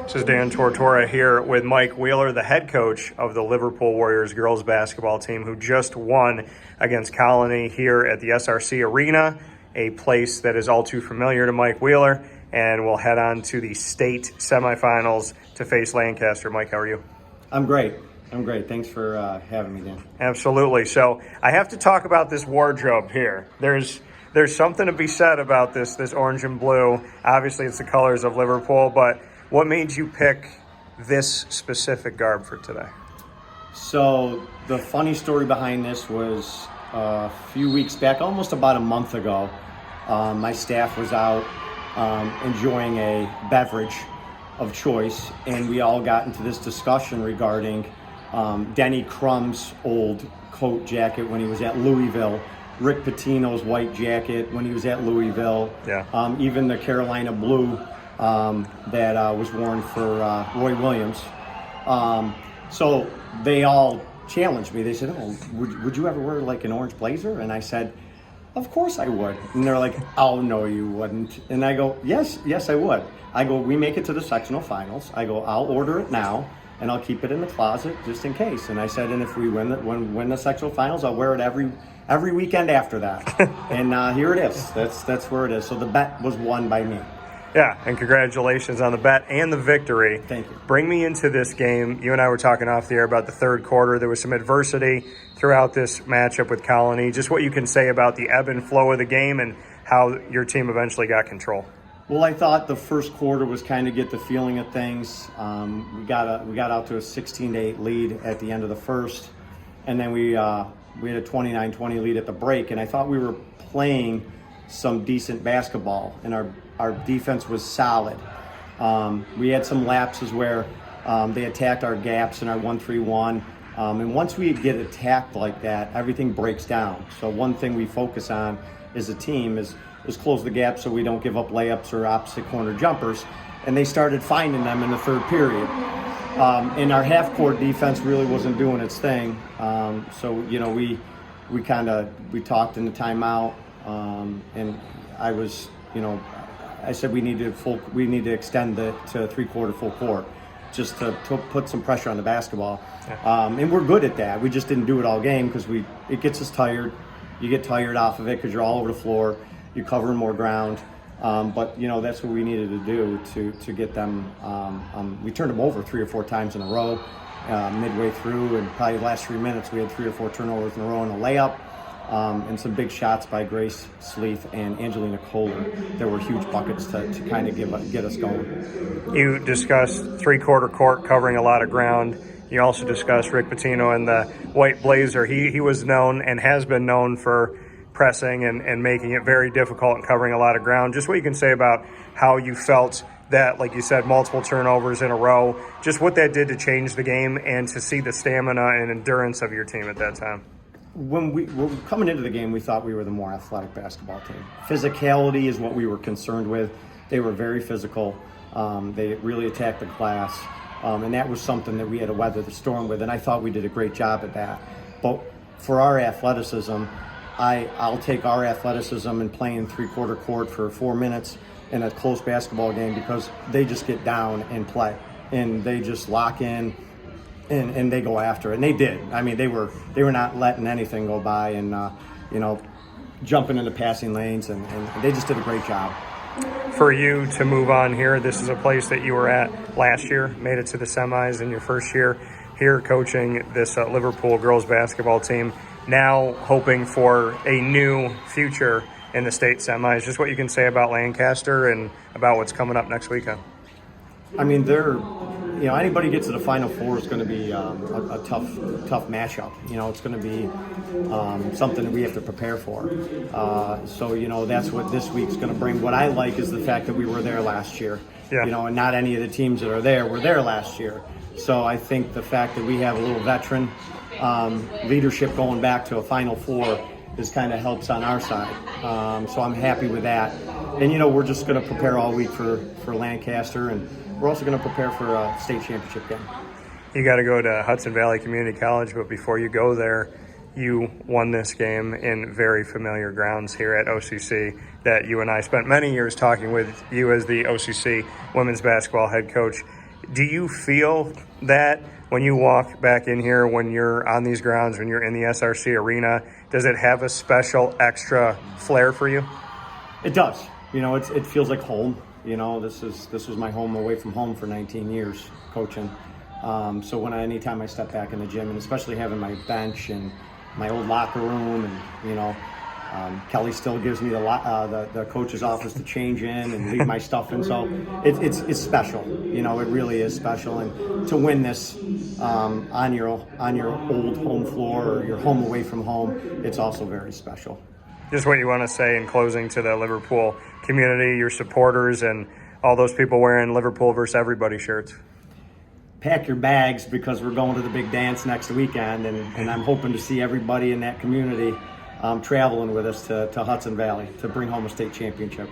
This is Dan Tortora here with Mike Wheeler, the head coach of the Liverpool Warriors girls basketball team, who just won against Colonie here at the SRC Arena, a place that is all too familiar to Mike Wheeler, and we'll head on to the state semifinals to face Lancaster. Mike, how are you? I'm great. Thanks for having me, Dan. Absolutely. So I have to talk about this wardrobe here. There's something to be said about this orange and blue. Obviously, it's the colors of Liverpool, but what made you pick this specific garb for today? So the funny story behind this was a few weeks back, almost about a month ago, my staff was out enjoying a beverage of choice, and we all got into this discussion regarding Denny Crum's old coat jacket when he was at Louisville, Rick Pitino's white jacket when he was at Louisville, even the Carolina blue that was worn for Roy Williams. So they all challenged me. They said, "Oh, would you ever wear like an orange blazer?" And I said, "Of course I would." And they're like, "Oh, no, you wouldn't." And I go, yes, I would. I go, "We make it to the sectional finals." I go, "I'll order it now, and I'll keep it in the closet just in case." And I said, "And if we win the sectional finals, I'll wear it every weekend after that." And here it is. That's where it is. So the bet was won by me. Yeah, and congratulations on the bet and the victory. Thank you. Bring me into this game. You and I were talking off the air about the third quarter. There was some adversity throughout this matchup with Colonie. Just what you can say about the ebb and flow of the game and how your team eventually got control. Well, I thought the first quarter was kind of get the feeling of things. We got out to a 16-8 lead at the end of the first, and then we had a 29-20 lead at the break. And I thought we were playing some decent basketball, and our defense was solid. We had some lapses where they attacked our gaps in our 1-3-1. And once we get attacked like that, everything breaks down. So one thing we focus on as a team is close the gap so we don't give up layups or opposite corner jumpers. And they started finding them in the third period. And our half-court defense really wasn't doing its thing. So, you know, we talked in the timeout, and I was, you know, I said we need to extend it to three-quarter full court just to put some pressure on the basketball. And we're good at that. We just didn't do it all game because it gets us tired. You get tired off of it because you're all over the floor. You're covering more ground. But, you know, that's what we needed to do to get them. We turned them over 3 or 4 times in a row midway through, and probably the last 3 minutes we had 3 or 4 turnovers in a row and a layup. And some big shots by Grace Sleeth and Angelina Kohler. There were huge buckets to kind of get us going. You discussed three-quarter court covering a lot of ground. You also discussed Rick Pitino and the white blazer. He was known and has been known for pressing and making it very difficult and covering a lot of ground. Just what you can say about how you felt that, like you said, multiple turnovers in a row, just what that did to change the game and to see the stamina and endurance of your team at that time. When we were coming into the game, we thought we were the more athletic basketball team. Physicality is what we were concerned with. They were very physical. They really attacked the glass. And that was something that we had to weather the storm with, and I thought we did a great job at that. But for our athleticism, I'll take our athleticism and playing three-quarter court for 4 minutes in a close basketball game because they just get down and play, and they just lock in. And they go after it, and they did. I mean, they were not letting anything go by, and you know, jumping into passing lanes, and they just did a great job. For you to move on here, this is a place that you were at last year, made it to the semis in your first year here coaching this Liverpool girls basketball team. Now hoping for a new future in the state semis. Just what you can say about Lancaster and about what's coming up next weekend. I mean, anybody gets to the Final Four is going to be a tough matchup. You know, it's going to be something that we have to prepare for. So, you know, that's what this week's going to bring. What I like is the fact that we were there last year. Yeah. You know, and not any of the teams that are there were there last year. So I think the fact that we have a little veteran leadership going back to a Final Four is kind of helps on our side. So I'm happy with that. And, you know, we're just going to prepare all week for Lancaster, and we're also going to prepare for a state championship game. You got to go to Hudson Valley Community College, but before you go there, you won this game in very familiar grounds here at OCC that you and I spent many years talking with you as the OCC women's basketball head coach. Do you feel that when you walk back in here, when you're on these grounds, when you're in the SRC arena, does it have a special extra flair for you? It does. You know, it feels like home. You know, this was my home away from home for 19 years coaching. So anytime I step back in the gym, and especially having my bench and my old locker room, and you know, Kelly still gives me the coach's office to change in and leave my stuff in. So it's special. You know, it really is special. And to win this on your old home floor or your home away from home, it's also very special. Just what you want to say in closing to the Liverpool community, your supporters, and all those people wearing Liverpool versus everybody shirts. Pack your bags, because we're going to the big dance next weekend, and I'm hoping to see everybody in that community traveling with us to Hudson Valley to bring home a state championship.